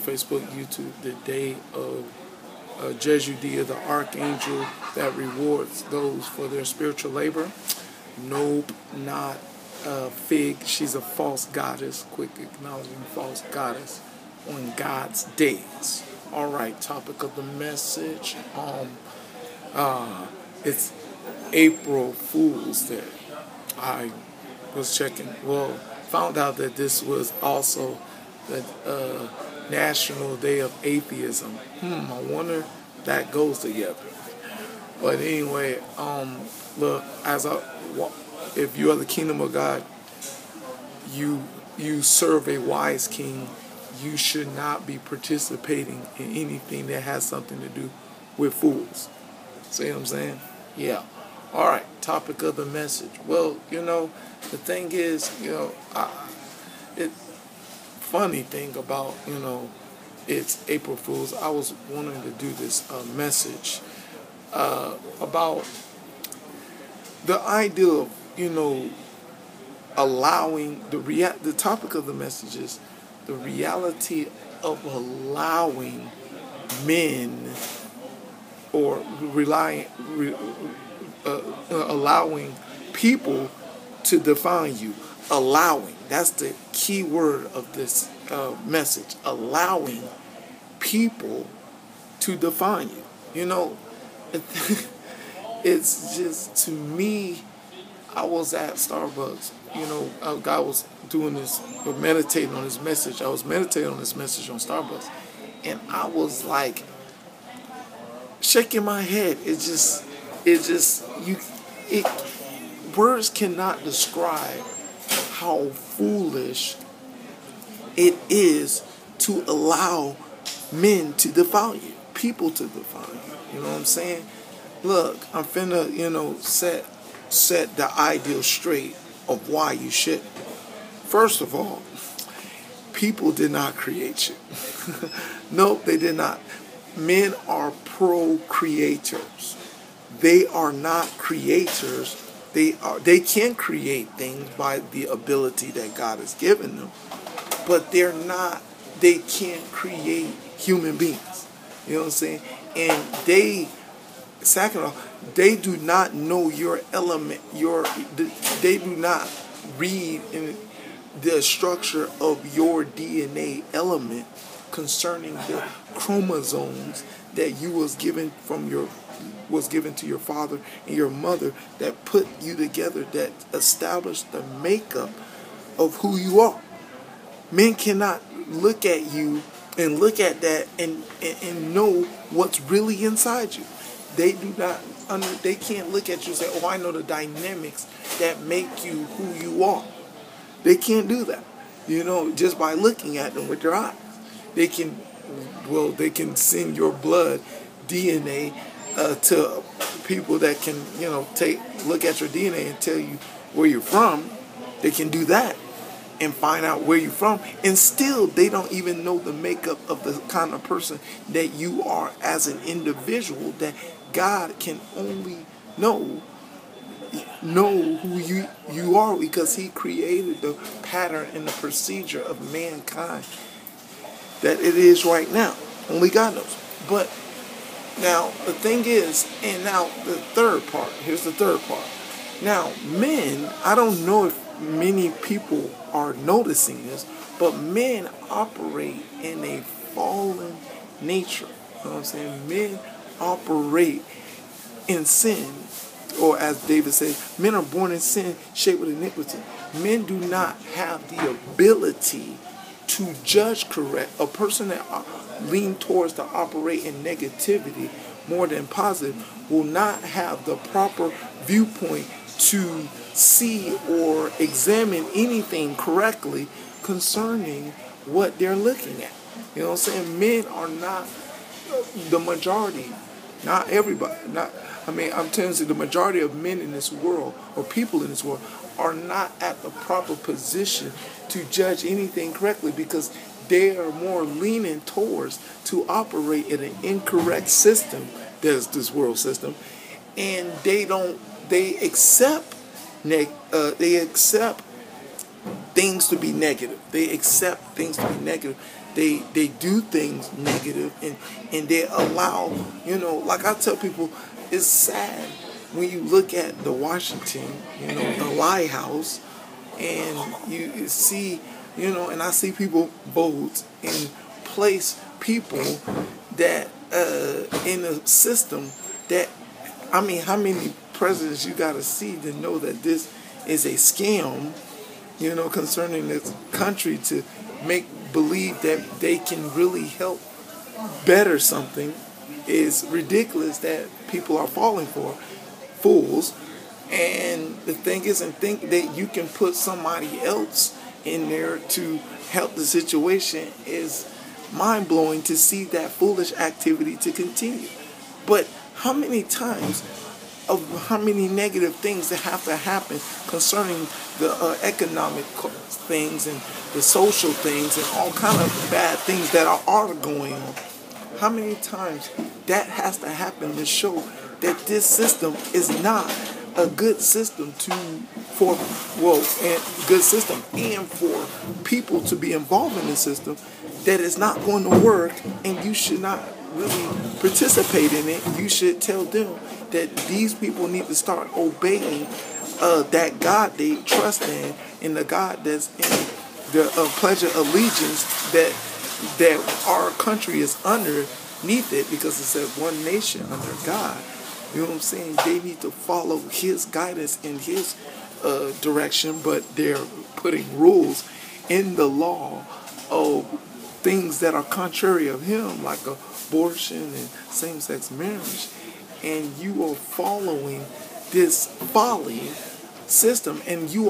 Facebook, YouTube, the day of Jesudia, the archangel that rewards those for their spiritual labor. Nope, not Fig. She's a false goddess. Quick acknowledging false goddess on God's days. All right, topic of the message. It's April Fool's Day. I was checking. Well, found out that this was also the National Day of Atheism. I wonder if that goes together. But anyway, look, if you are the kingdom of God, you serve a wise king. You should not be participating in anything that has something to do with fools. See what I'm saying? Yeah. All right. Topic of the message. Well, the thing is, funny thing about, it's April Fool's. I was wanting to do this message about the idea of, allowing the topic of the message is the reality of allowing men or allowing people to define you. Allowing. That's the key word of this message. Allowing people to define you. It's just, to me, I was at Starbucks. God was doing this, meditating on this message. I was meditating on this message on Starbucks. And I was like, shaking my head. Words cannot describe how foolish it is to allow men to define you, people to define you. You know what I'm saying? Look, I'm finna, set the ideal straight of why you shouldn't. First of all, people did not create you. Nope, they did not. Men are procreators. They are not creators. They can create things by the ability that God has given them, but they can't create human beings. You know what I'm saying? And second of all, they do not know your element, they do not read in the structure of your DNA element concerning the chromosomes that was given to your father and your mother, that put you together, that established the makeup of who you are. Men cannot look at you and look at that and know what's really inside you. They do not they can't look at you and say, "Oh, I know the dynamics that make you who you are." They can't do that. Just by looking at them with their eyes. They can send your blood DNA to people that can, look at your DNA and tell you where you're from. They can do that and find out where you're from, and still they don't even know the makeup of the kind of person that you are as an individual, that God can only know who you are, because he created the pattern and the procedure of mankind that it is right now. Only God knows. But now the thing is, and now the third part, here's the third part. Now, men, I don't know if many people are noticing this, but men operate in a fallen nature. You know what I'm saying? Men operate in sin, or as David says, men are born in sin, shaped with iniquity. Men do not have the ability to judge correct. A person that leans towards to operate in negativity more than positive will not have the proper viewpoint to see or examine anything correctly concerning what they're looking at. You know what I'm saying? Men are not the majority, not everybody. I'm telling you, the majority of men in this world, or people in this world, are not at the proper position to judge anything correctly, because they are more leaning towards to operate in an incorrect system, that is this world system, and they accept things to be negative. They accept things to be negative. they do things negative, and they allow, like I tell people, it's sad when you look at the Washington, the Lighthouse, and you see, and I see people vote and place people that in a system that, I mean, how many presidents you got to see to know that this is a scam, concerning this country, to make believe that they can really help better something is ridiculous that people are falling for. Fools. And the thing is, and think that you can put somebody else in there to help the situation is mind-blowing to see that foolish activity to continue. But how many times of how many negative things that have to happen concerning the economic things and the social things and all kind of bad things that are going on. How many times that has to happen to show that this system is not a good system good system, and for people to be involved in the system, that is not going to work, and you should not really participate in it. You should tell them that these people need to start obeying that God they trust in, and the God that's in the Pledge of Allegiance that our country is underneath it, because it said one nation under God. You know what I'm saying? They need to follow His guidance in His direction, but they're putting rules in the law of things that are contrary of Him, like abortion and same-sex marriage. And you are following this folly system, and you are